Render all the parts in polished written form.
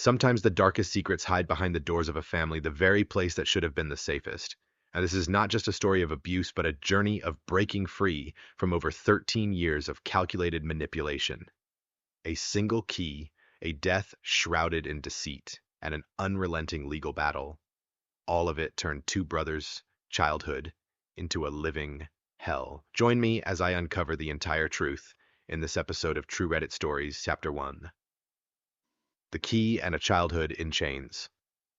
Sometimes the darkest secrets hide behind the doors of a family, the very place that should have been the safest. And this is not just a story of abuse, but a journey of breaking free from over 13 years of calculated manipulation. A single key, a death shrouded in deceit, and an unrelenting legal battle. All of it turned two brothers' childhood into a living hell. Join me as I uncover the entire truth in this episode of True Reddit Stories, Chapter 1. The Key and a Childhood in Chains.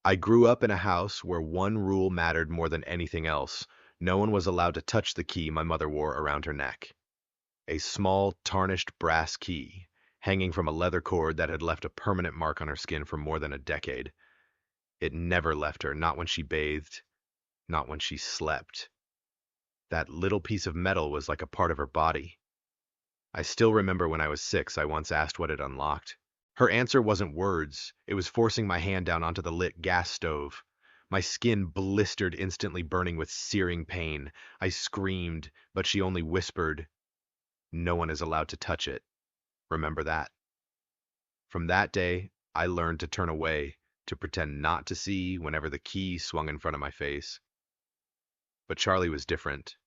I grew up in a house where one rule mattered more than anything else. No one was allowed to touch the key my mother wore around her neck. A small, tarnished brass key, hanging from a leather cord that had left a permanent mark on her skin for more than a decade. It never left her, not when she bathed, not when she slept. That little piece of metal was like a part of her body. I still remember when I was 6, I once asked what it unlocked. Her answer wasn't words, it was forcing my hand down onto the lit gas stove. My skin blistered, instantly burning with searing pain. I screamed, but she only whispered, "No one is allowed to touch it. Remember that." From that day, I learned to turn away, to pretend not to see whenever the key swung in front of my face. But Charlie was different.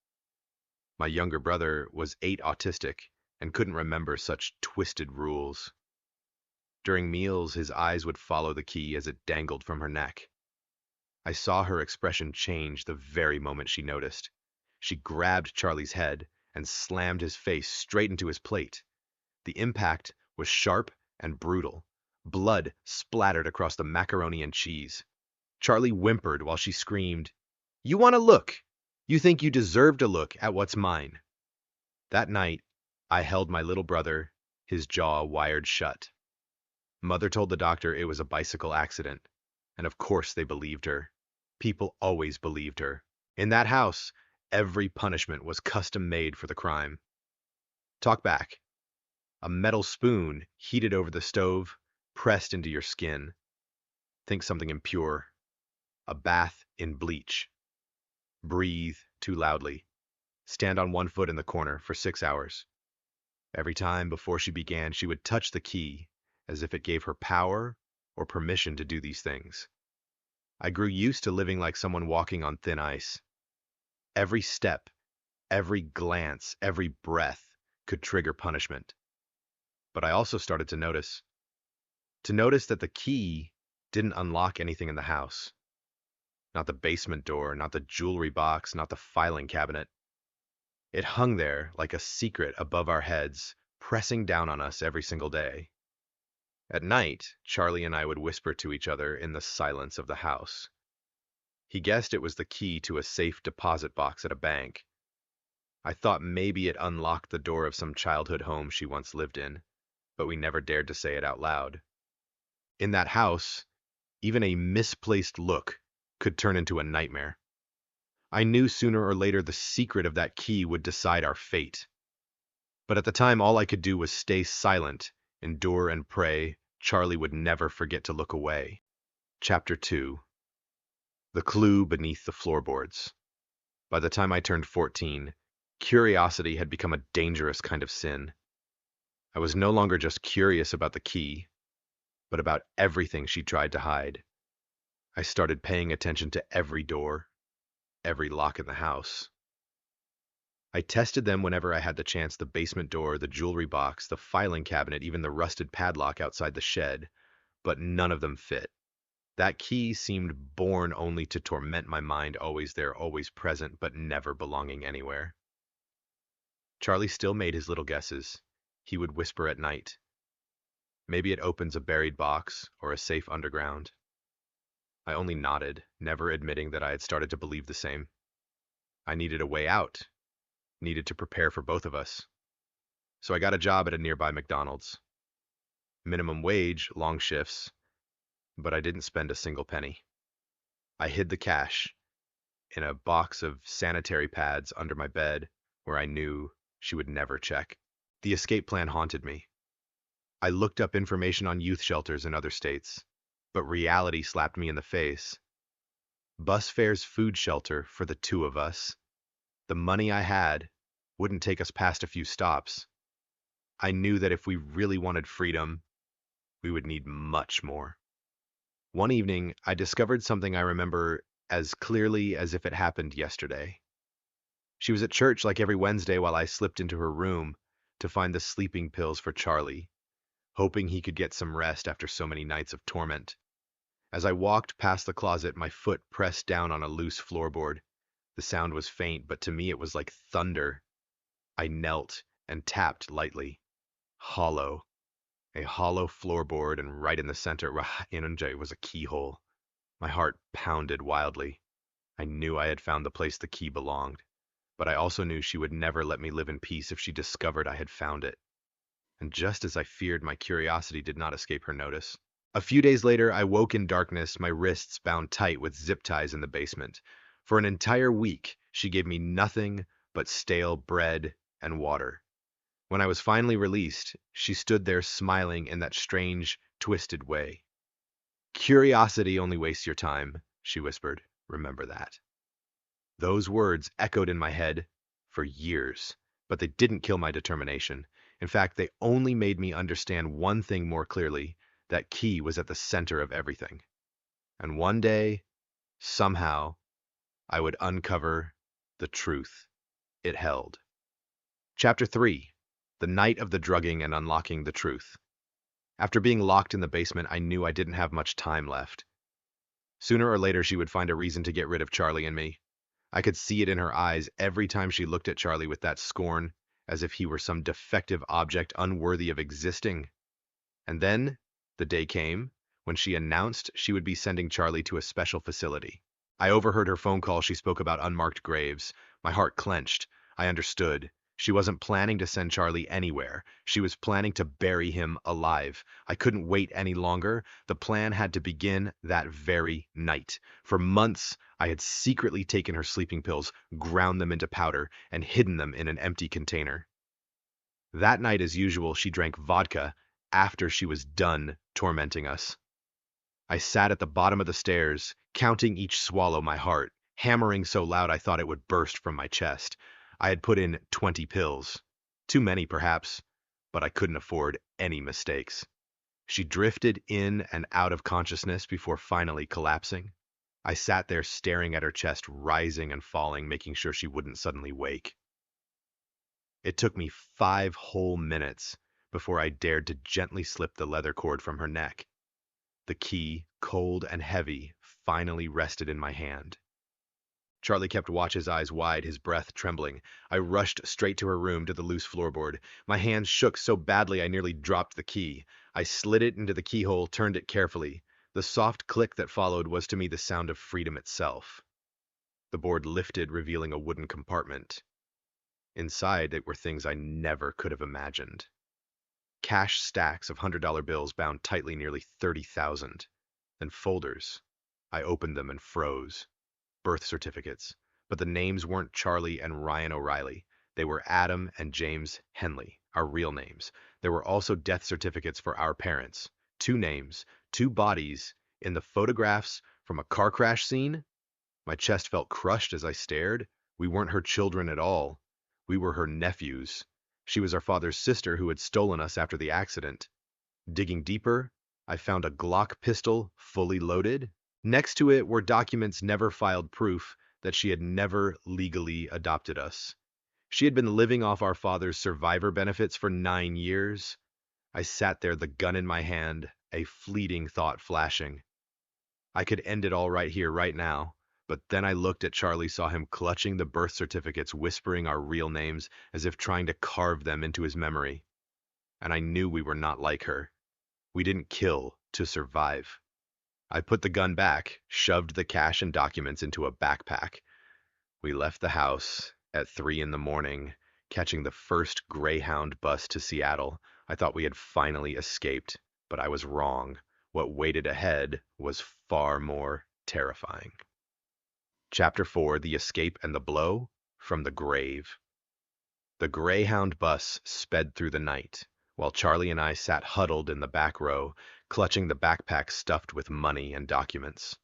My younger brother was 8 autistic and couldn't remember such twisted rules. During meals, his eyes would follow the key as it dangled from her neck. I saw her expression change the very moment she noticed. She grabbed Charlie's head and slammed his face straight into his plate. The impact was sharp and brutal. Blood splattered across the macaroni and cheese. Charlie whimpered while she screamed, "You want to look? You think you deserve to look at what's mine." That night, I held my little brother, his jaw wired shut. Mother told the doctor it was a bicycle accident, and of course they believed her. People always believed her. In that house, every punishment was custom made for the crime. Talk back. A metal spoon heated over the stove, pressed into your skin. Think something impure. A bath in bleach. Breathe too loudly. Stand on one foot in the corner for 6 hours. Every time before she began, she would touch the key, as if it gave her power or permission to do these things. I grew used to living like someone walking on thin ice. Every step, every glance, every breath could trigger punishment. But I also started to notice that the key didn't unlock anything in the house. Not the basement door, not the jewelry box, not the filing cabinet. It hung there like a secret above our heads, pressing down on us every single day. At night, Charlie and I would whisper to each other in the silence of the house. He guessed it was the key to a safe deposit box at a bank. I thought maybe it unlocked the door of some childhood home she once lived in, but we never dared to say it out loud. In that house, even a misplaced look could turn into a nightmare. I knew sooner or later the secret of that key would decide our fate. But at the time, all I could do was stay silent, endure and pray Charlie would never forget to look away. Chapter 2. The Clue Beneath the Floorboards. By the time I turned 14, curiosity had become a dangerous kind of sin. I was no longer just curious about the key, but about everything she tried to hide. I started paying attention to every door, every lock in the house. I tested them whenever I had the chance: the basement door, the jewelry box, the filing cabinet, even the rusted padlock outside the shed, but none of them fit. That key seemed born only to torment my mind, always there, always present, but never belonging anywhere. Charlie still made his little guesses. He would whisper at night, "Maybe it opens a buried box or a safe underground." I only nodded, never admitting that I had started to believe the same. I needed a way out, needed to prepare for both of us. So I got a job at a nearby McDonald's. Minimum wage, long shifts, but I didn't spend a single penny. I hid the cash in a box of sanitary pads under my bed where I knew she would never check. The escape plan haunted me. I looked up information on youth shelters in other states, but reality slapped me in the face. Bus fares, food shelter for the two of us. The money I had wouldn't take us past a few stops. I knew that if we really wanted freedom, we would need much more. One evening, I discovered something I remember as clearly as if it happened yesterday. She was at church like every Wednesday while I slipped into her room to find the sleeping pills for Charlie, hoping he could get some rest after so many nights of torment. As I walked past the closet, my foot pressed down on a loose floorboard. The sound was faint, but to me it was like thunder. I knelt and tapped lightly. Hollow. A hollow floorboard, and right in the center was a keyhole. My heart pounded wildly. I knew I had found the place the key belonged, but I also knew she would never let me live in peace if she discovered I had found it. And just as I feared, my curiosity did not escape her notice. A few days later, I woke in darkness, my wrists bound tight with zip ties in the basement. For an entire week, she gave me nothing but stale bread and water. When I was finally released, she stood there smiling in that strange, twisted way. Curiosity only wastes your time, she whispered. Remember that. Those words echoed in my head for years, but they didn't kill my determination. In fact, they only made me understand one thing more clearly: that key was at the center of everything. And one day, somehow, I would uncover the truth it held. Chapter 3: The Night of the Drugging and Unlocking the Truth. After being locked in the basement, I knew I didn't have much time left. Sooner or later, she would find a reason to get rid of Charlie and me. I could see it in her eyes every time she looked at Charlie with that scorn, as if he were some defective object unworthy of existing. And then the day came when she announced she would be sending Charlie to a special facility. I overheard her phone call. She spoke about unmarked graves. My heart clenched. I understood. She wasn't planning to send Charlie anywhere. She was planning to bury him alive. I couldn't wait any longer. The plan had to begin that very night. For months, I had secretly taken her sleeping pills, ground them into powder, and hidden them in an empty container. That night, as usual, she drank vodka after she was done tormenting us. I sat at the bottom of the stairs, counting each swallow, my heart hammering so loud I thought it would burst from my chest. I had put in 20 pills. Too many, perhaps, but I couldn't afford any mistakes. She drifted in and out of consciousness before finally collapsing. I sat there staring at her chest rising and falling, making sure she wouldn't suddenly wake. It took me 5 whole minutes before I dared to gently slip the leather cord from her neck. The key, cold and heavy, finally rested in my hand. Charlie kept watch, his eyes wide, his breath trembling. I rushed straight to her room, to the loose floorboard. My hands shook so badly I nearly dropped the key. I slid it into the keyhole, turned it carefully. The soft click that followed was to me the sound of freedom itself. The board lifted, revealing a wooden compartment. Inside it were things I never could have imagined. Cash stacks of $100 bills bound tightly, nearly 30,000. Then folders. I opened them and froze. Birth certificates. But the names weren't Charlie and Ryan O'Reilly. They were Adam and James Henley, our real names. There were also death certificates for our parents. 2 names, 2 bodies, in the photographs from a car crash scene. My chest felt crushed as I stared. We weren't her children at all. We were her nephews. She was our father's sister who had stolen us after the accident. Digging deeper, I found a Glock pistol, fully loaded. Next to it were documents never filed, proof that she had never legally adopted us. She had been living off our father's survivor benefits for 9 years. I sat there, the gun in my hand, a fleeting thought flashing. I could end it all right here, right now. But then I looked at Charlie, saw him clutching the birth certificates, whispering our real names as if trying to carve them into his memory. And I knew we were not like her. We didn't kill to survive. I put the gun back, shoved the cash and documents into a backpack. We left the house at 3 in the morning, catching the first Greyhound bus to Seattle. I thought we had finally escaped, but I was wrong. What waited ahead was far more terrifying. Chapter 4: The Escape and the Blow from the Grave. The Greyhound bus sped through the night, while Charlie and I sat huddled in the back row, clutching the backpack stuffed with money and documents.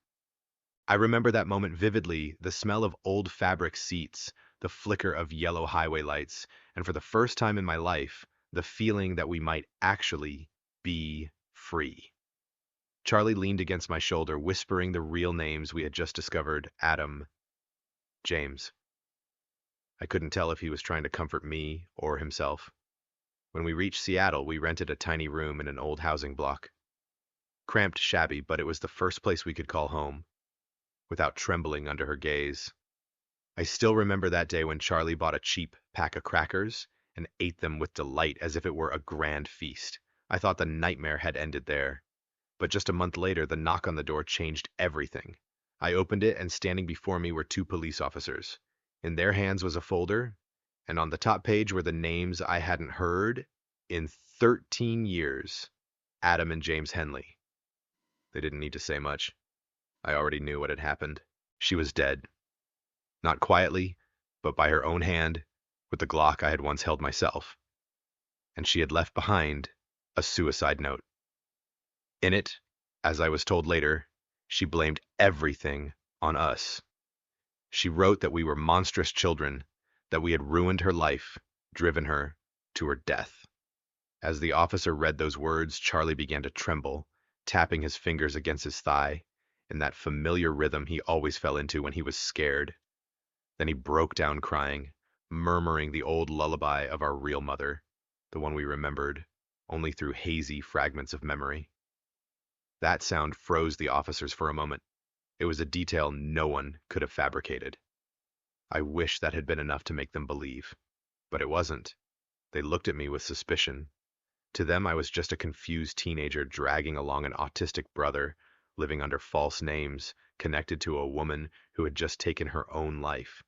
I remember that moment vividly: the smell of old fabric seats, the flicker of yellow highway lights, and for the first time in my life, the feeling that we might actually be free. Charlie leaned against my shoulder, whispering the real names we had just discovered: Adam, James. I couldn't tell if he was trying to comfort me or himself. When we reached Seattle, we rented a tiny room in an old housing block. Cramped, shabby, but it was the first place we could call home, without trembling under her gaze. I still remember that day when Charlie bought a cheap pack of crackers and ate them with delight as if it were a grand feast. I thought the nightmare had ended there. But just a month later, the knock on the door changed everything. I opened it, and standing before me were two police officers. In their hands was a folder, and on the top page were the names I hadn't heard in 13 years: Adam and James Henley. They didn't need to say much. I already knew what had happened. She was dead. Not quietly, but by her own hand, with the Glock I had once held myself. And she had left behind a suicide note. In it, as I was told later, she blamed everything on us. She wrote that we were monstrous children, that we had ruined her life, driven her to her death. As the officer read those words, Charlie began to tremble, tapping his fingers against his thigh, in that familiar rhythm he always fell into when he was scared. Then he broke down crying, murmuring the old lullaby of our real mother, the one we remembered only through hazy fragments of memory. That sound froze the officers for a moment. It was a detail no one could have fabricated. I wish that had been enough to make them believe. But it wasn't. They looked at me with suspicion. To them, I was just a confused teenager dragging along an autistic brother, living under false names, connected to a woman who had just taken her own life.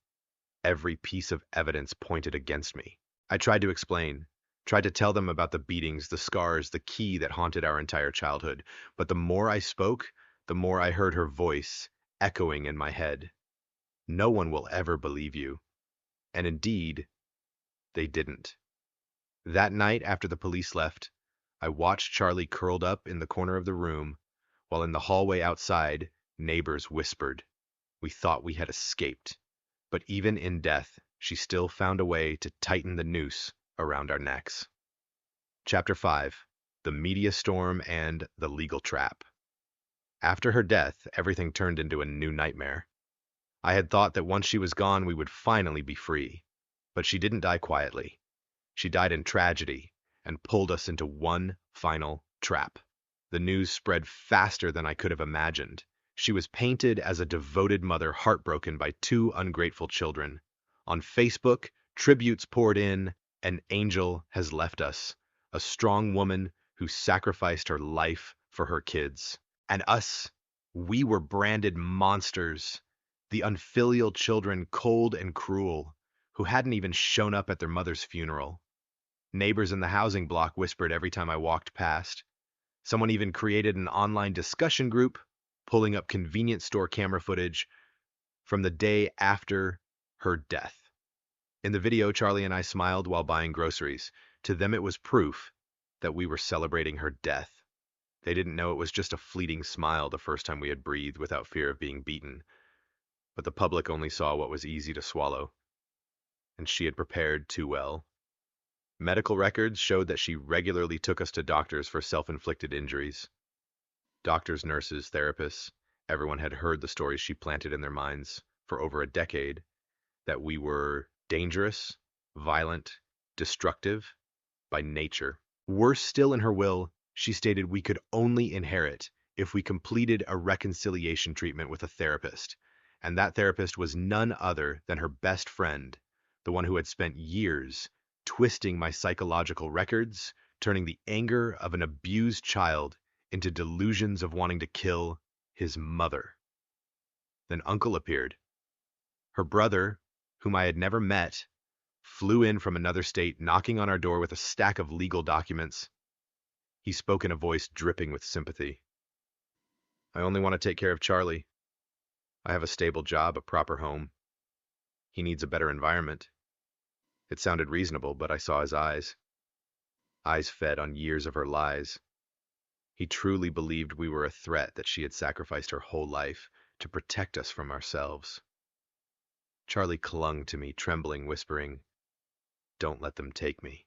Every piece of evidence pointed against me. I tried to explain, tried to tell them about the beatings, the scars, the key that haunted our entire childhood. But the more I spoke, the more I heard her voice echoing in my head. No one will ever believe you. And indeed, they didn't. That night, after the police left, I watched Charlie curled up in the corner of the room, while in the hallway outside, neighbors whispered. We thought we had escaped. But even in death, she still found a way to tighten the noose around our necks. Chapter 5: The Media Storm and the Legal Trap. After her death, everything turned into a new nightmare. I had thought that once she was gone, we would finally be free. But she didn't die quietly. She died in tragedy and pulled us into one final trap. The news spread faster than I could have imagined. She was painted as a devoted mother heartbroken by two ungrateful children. On Facebook, tributes poured in. An angel has left us, a strong woman who sacrificed her life for her kids. And us, we were branded monsters, the unfilial children, cold and cruel, who hadn't even shown up at their mother's funeral. Neighbors in the housing block whispered every time I walked past. Someone even created an online discussion group, pulling up convenience store camera footage from the day after her death. In the video, Charlie and I smiled while buying groceries. To them, it was proof that we were celebrating her death. They didn't know it was just a fleeting smile the first time we had breathed without fear of being beaten. But the public only saw what was easy to swallow. And she had prepared too well. Medical records showed that she regularly took us to doctors for self-inflicted injuries. Doctors, nurses, therapists, everyone had heard the stories she planted in their minds for over a decade, that we were dangerous, violent, destructive by nature. Worse still, in her will, she stated we could only inherit if we completed a reconciliation treatment with a therapist, and that therapist was none other than her best friend, the one who had spent years twisting my psychological records, turning the anger of an abused child into delusions of wanting to kill his mother. Then Uncle appeared. Her brother, whom I had never met, flew in from another state, knocking on our door with a stack of legal documents. He spoke in a voice dripping with sympathy. I only want to take care of Charlie. I have a stable job, a proper home. He needs a better environment. It sounded reasonable, but I saw his eyes. Eyes fed on years of her lies. He truly believed we were a threat, that she had sacrificed her whole life to protect us from ourselves. Charlie clung to me, trembling, whispering, "Don't let them take me."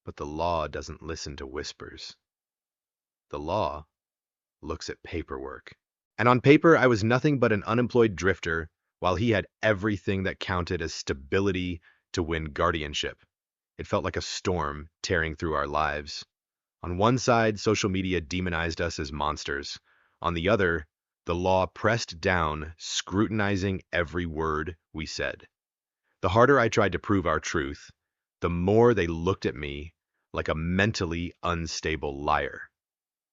But the law doesn't listen to whispers. The law looks at paperwork. And on paper, I was nothing but an unemployed drifter, while he had everything that counted as stability to win guardianship. It felt like a storm tearing through our lives. On one side, social media demonized us as monsters. On the other, the law pressed down, scrutinizing every word we said. The harder I tried to prove our truth, the more they looked at me like a mentally unstable liar.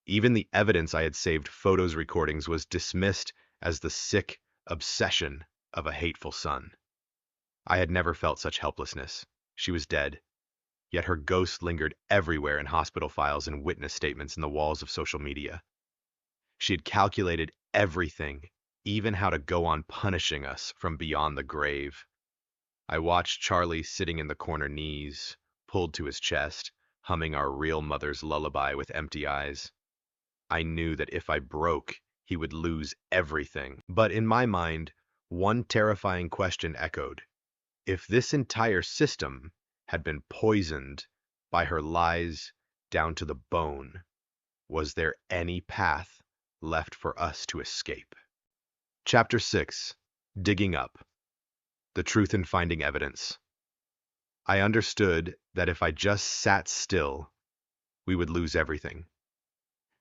Even the evidence I had saved photos recordings was dismissed as the sick obsession of a hateful son. I had never felt such helplessness. She was dead, yet her ghost lingered everywhere in hospital files and witness statements in the walls of social media. She had calculated everything, even how to go on punishing us from beyond the grave. I watched Charlie sitting in the corner, knees pulled to his chest, humming our real mother's lullaby with empty eyes. I knew that if I broke, he would lose everything. But in my mind, one terrifying question echoed. If this entire system had been poisoned by her lies down to the bone, was there any path left for us to escape? Chapter 6. Digging Up. The Truth in Finding Evidence. I understood that if I just sat still, we would lose everything.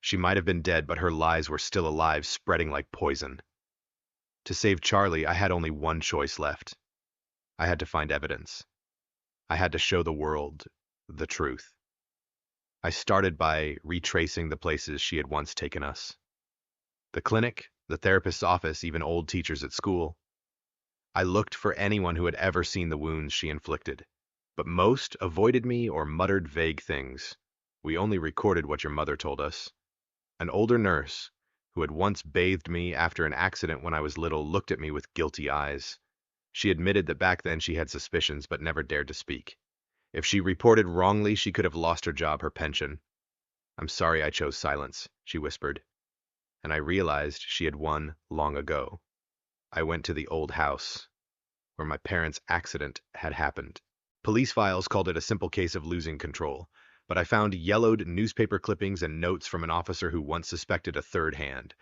She might have been dead, but her lies were still alive, spreading like poison. To save Charlie, I had only one choice left. I had to find evidence. I had to show the world the truth. I started by retracing the places she had once taken us. The clinic, the therapist's office, even old teachers at school. I looked for anyone who had ever seen the wounds she inflicted, but most avoided me or muttered vague things. We only recorded what your mother told us. An older nurse, who had once bathed me after an accident when I was little, looked at me with guilty eyes. She admitted that back then she had suspicions but never dared to speak. If she reported wrongly, she could have lost her job, her pension. "I'm sorry I chose silence," she whispered, and I realized she had won long ago. I went to the old house where my parents' accident had happened. Police files called it a simple case of losing control, but I found yellowed newspaper clippings and notes from an officer who once suspected a third hand.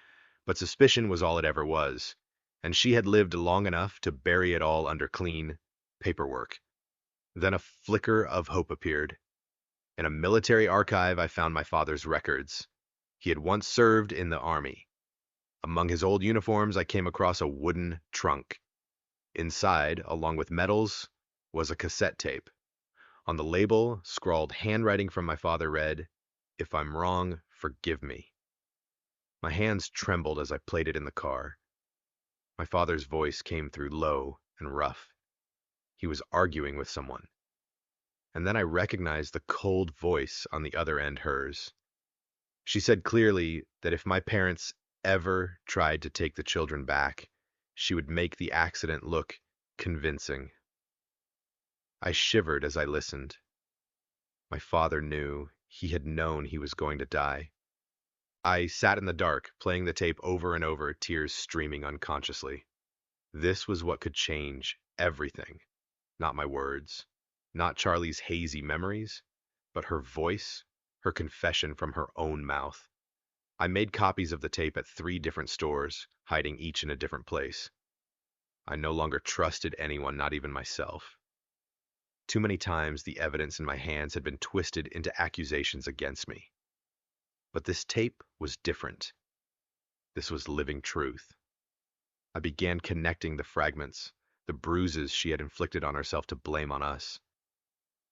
But suspicion was all it ever was, and she had lived long enough to bury it all under clean paperwork. Then a flicker of hope appeared. In a military archive, I found my father's records. He had once served in the army. Among his old uniforms, I came across a wooden trunk. Inside, along with medals, was a cassette tape. On the label, scrawled handwriting from my father, read, "If I'm wrong, forgive me." My hands trembled as I played it in the car. My father's voice came through low and rough. He was arguing with someone. And then I recognized the cold voice on the other end, hers. She said clearly that if my parents ever tried to take the children back, she would make the accident look convincing. I shivered as I listened. My father knew. He had known he was going to die. I sat in the dark, playing the tape over and over, tears streaming unconsciously. This was what could change everything. Not my words, not Charlie's hazy memories, but her voice, her confession from her own mouth. I made copies of the tape at 3 different stores, hiding each in a different place. I no longer trusted anyone, not even myself. Too many times the evidence in my hands had been twisted into accusations against me. But this tape was different. This was living truth. I began connecting the fragments, the bruises she had inflicted on herself to blame on us.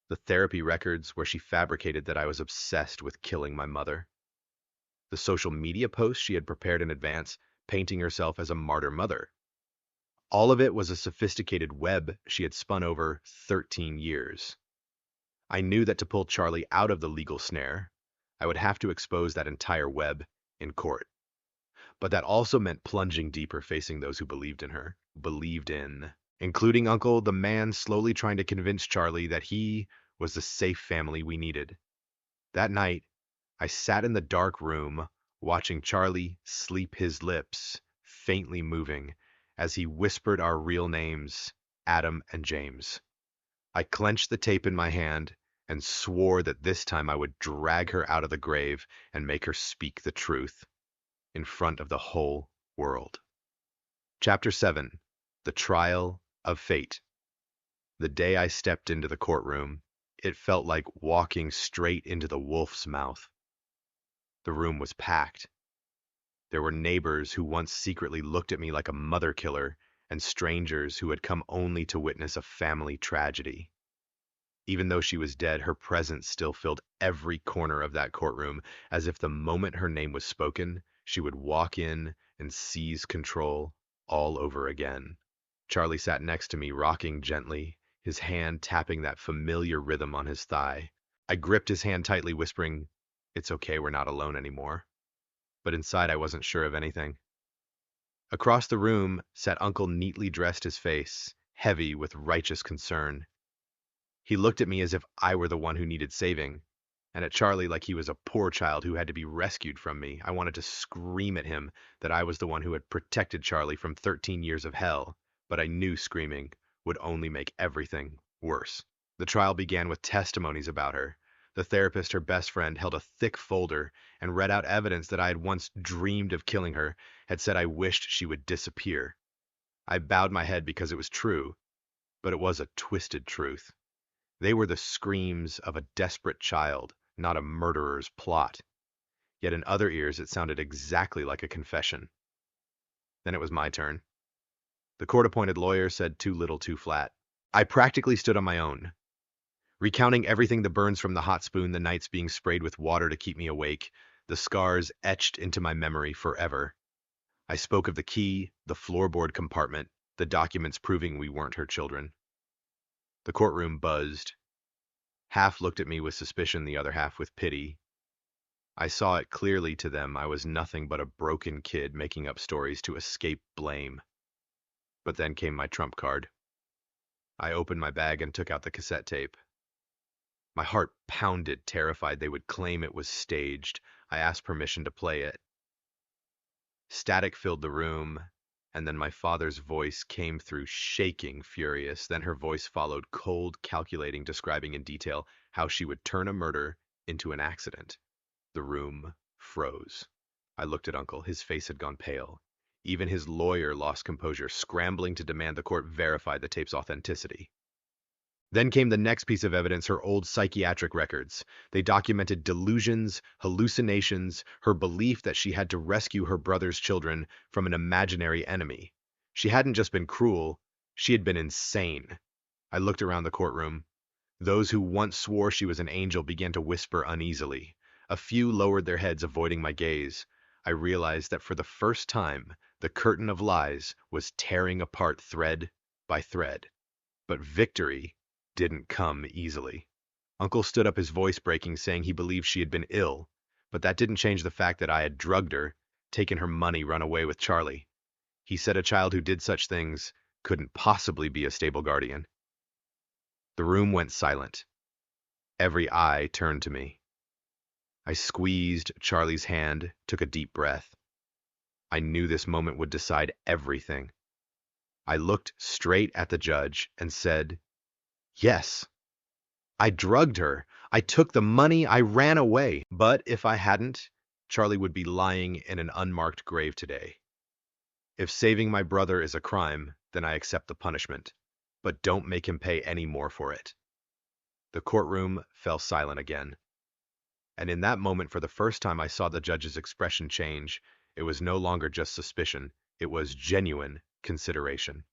The therapy records where she fabricated that I was obsessed with killing my mother. The social media posts she had prepared in advance, painting herself as a martyr mother. All of it was a sophisticated web she had spun over 13 years. I knew that to pull Charlie out of the legal snare, I would have to expose that entire web in court. But that also meant plunging deeper, facing those who believed in her, including Uncle, the man slowly trying to convince Charlie that he was the safe family we needed. That night, I sat in the dark room, watching Charlie sleep, his lips faintly moving as he whispered our real names, Adam and James. I clenched the tape in my hand and swore that this time I would drag her out of the grave and make her speak the truth. in front of the whole world. Chapter 7. The Trial of Fate. The day I stepped into the courtroom, it felt like walking straight into the wolf's mouth. The room was packed. There were neighbors who once secretly looked at me like a mother killer, and strangers who had come only to witness a family tragedy. Even though she was dead, her presence still filled every corner of that courtroom, as if the moment her name was spoken, she would walk in and seize control all over again. Charlie sat next to me, rocking gently, his hand tapping that familiar rhythm on his thigh. I gripped his hand tightly, whispering, "It's okay, we're not alone anymore." But inside I wasn't sure of anything. Across the room sat Uncle, neatly dressed, his face heavy with righteous concern. He looked at me as if I were the one who needed saving, and at Charlie like he was a poor child who had to be rescued from me. I wanted to scream at him that I was the one who had protected Charlie from 13 years of hell, but I knew screaming would only make everything worse. The trial began with testimonies about her. The therapist, her best friend, held a thick folder and read out evidence that I had once dreamed of killing her, had said I wished she would disappear. I bowed my head because it was true, but it was a twisted truth. They were the screams of a desperate child, not a murderer's plot. Yet in other ears it sounded exactly like a confession. Then it was my turn. The court-appointed lawyer said too little too flat. I practically stood on my own, recounting everything: the burns from the hot spoon, the nights being sprayed with water to keep me awake, the scars etched into my memory forever. I spoke of the key, the floorboard compartment, the documents proving we weren't her children. The courtroom buzzed. Half looked at me with suspicion, the other half with pity. I saw it clearly: to them I was nothing but a broken kid making up stories to escape blame. But then came my trump card. I opened my bag and took out the cassette tape. My heart pounded, terrified they would claim it was staged. I asked permission to play it. Static filled the room, and then my father's voice came through, shaking, furious. Then her voice followed, cold, calculating, describing in detail how she would turn a murder into an accident. The room froze. I looked at Uncle. His face had gone pale. Even his lawyer lost composure, scrambling to demand the court verify the tape's authenticity. Then came the next piece of evidence: her old psychiatric records. They documented delusions, hallucinations, her belief that she had to rescue her brother's children from an imaginary enemy. She hadn't just been cruel, she had been insane. I looked around the courtroom. Those who once swore she was an angel began to whisper uneasily. A few lowered their heads, avoiding my gaze. I realized that for the first time, the curtain of lies was tearing apart thread by thread. But victory didn't come easily. Uncle stood up, his voice breaking, saying he believed she had been ill, but that didn't change the fact that I had drugged her, taken her money, run away with Charlie. He said a child who did such things couldn't possibly be a stable guardian. The room went silent. Every eye turned to me. I squeezed Charlie's hand, took a deep breath. I knew this moment would decide everything. I looked straight at the judge and said, "Yes, I drugged her. I took the money. I ran away. But if I hadn't, Charlie would be lying in an unmarked grave today. If saving my brother is a crime, then I accept the punishment. But don't make him pay any more for it." The courtroom fell silent again. And in that moment, for the first time, I saw the judge's expression change. It was no longer just suspicion. It was genuine consideration.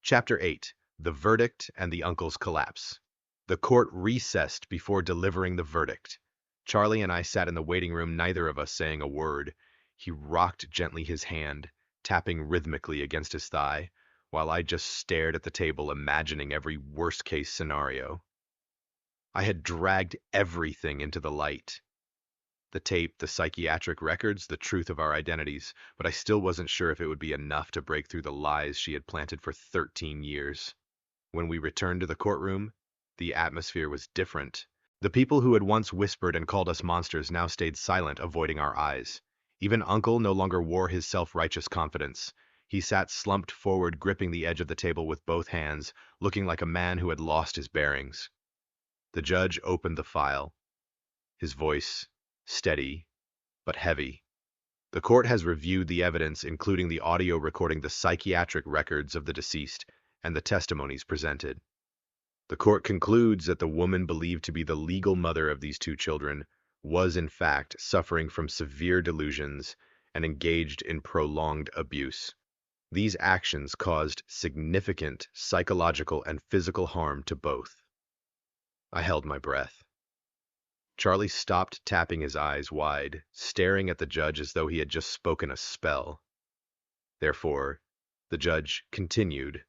Chapter 8. The Verdict and the Uncle's Collapse. The court recessed before delivering the verdict. Charlie and I sat in the waiting room, neither of us saying a word. He rocked gently, his hand tapping rhythmically against his thigh, while I just stared at the table, imagining every worst-case scenario. I had dragged everything into the light. The tape, the psychiatric records, the truth of our identities, but I still wasn't sure if it would be enough to break through the lies she had planted for 13 years. When we returned to the courtroom, the atmosphere was different. The people who had once whispered and called us monsters now stayed silent, avoiding our eyes. Even Uncle no longer wore his self-righteous confidence. He sat slumped forward, gripping the edge of the table with both hands, looking like a man who had lost his bearings. The judge opened the file, his voice steady but heavy. The court has reviewed the evidence, including the audio recording the psychiatric records of the deceased and the testimonies presented. The court concludes that the woman believed to be the legal mother of these two children was in fact suffering from severe delusions and engaged in prolonged abuse. These actions caused significant psychological and physical harm to both. I held my breath. Charlie stopped tapping his eyes wide, staring at the judge as though he had just spoken a spell. Therefore, the judge continued,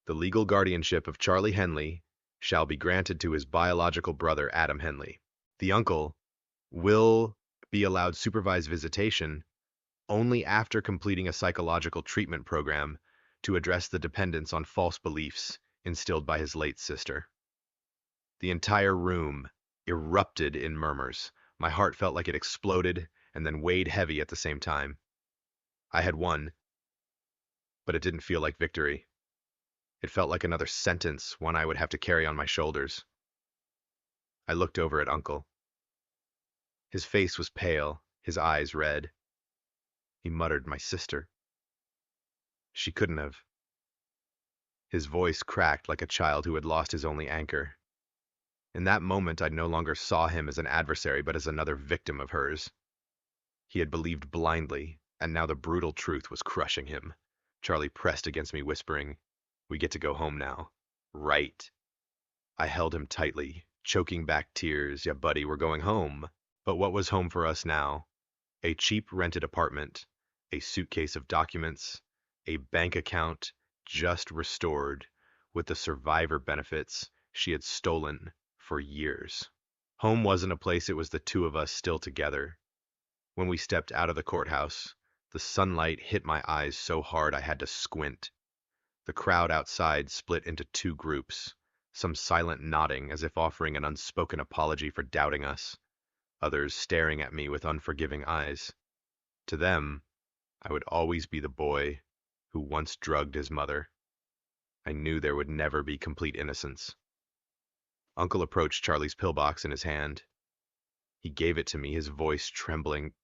"The legal guardianship of Charlie Henley shall be granted to his biological brother, Adam Henley. The uncle will be allowed supervised visitation only after completing a psychological treatment program to address the dependence on false beliefs instilled by his late sister." The entire room erupted in murmurs. My heart felt like it exploded and then weighed heavy at the same time. I had won, but it didn't feel like victory. It felt like another sentence, one I would have to carry on my shoulders. I looked over at Uncle. His face was pale, his eyes red. He muttered, "My sister. She couldn't have." His voice cracked like a child who had lost his only anchor. In that moment, I no longer saw him as an adversary, but as another victim of hers. He had believed blindly, and now the brutal truth was crushing him. Charlie pressed against me, whispering, "We get to go home now." Right. I held him tightly, choking back tears. "Yeah, buddy, we're going home." But what was home for us now? A cheap rented apartment, a suitcase of documents, a bank account just restored with the survivor benefits she had stolen for years. Home wasn't a place, it was the two of us still together. When we stepped out of the courthouse, the sunlight hit my eyes so hard I had to squint. The crowd outside split into two groups, some silent nodding as if offering an unspoken apology for doubting us, others staring at me with unforgiving eyes. To them, I would always be the boy who once drugged his mother. I knew there would never be complete innocence. Uncle approached Charlie's pillbox in his hand. He gave it to me, his voice trembling.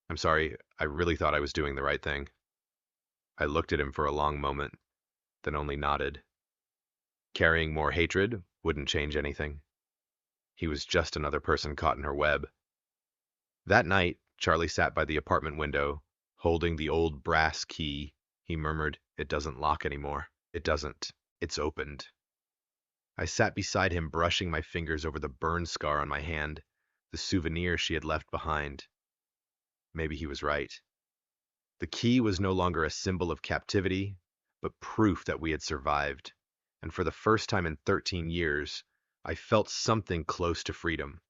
"I'm sorry, I really thought I was doing the right thing." I looked at him for a long moment, then only nodded. Carrying more hatred wouldn't change anything. He was just another person caught in her web. That night, Charlie sat by the apartment window, holding the old brass key. He murmured, "It doesn't lock anymore." "It doesn't. It's opened." I sat beside him, brushing my fingers over the burn scar on my hand, the souvenir she had left behind. Maybe he was right. The key was no longer a symbol of captivity, but proof that we had survived. And for the first time in 13 years, I felt something close to freedom.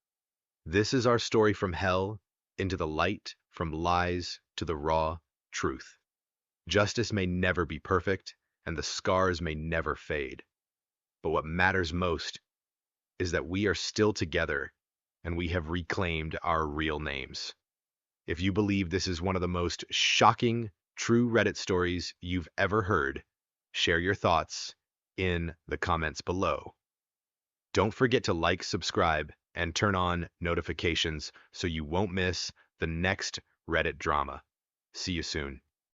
This is our story from hell into the light, from lies to the raw truth. Justice may never be perfect, and the scars may never fade. But what matters most is that we are still together, and we have reclaimed our real names. If you believe this is one of the most shocking, true Reddit stories you've ever heard, share your thoughts in the comments below. Don't forget to like, subscribe, and turn on notifications so you won't miss the next Reddit drama. See you soon.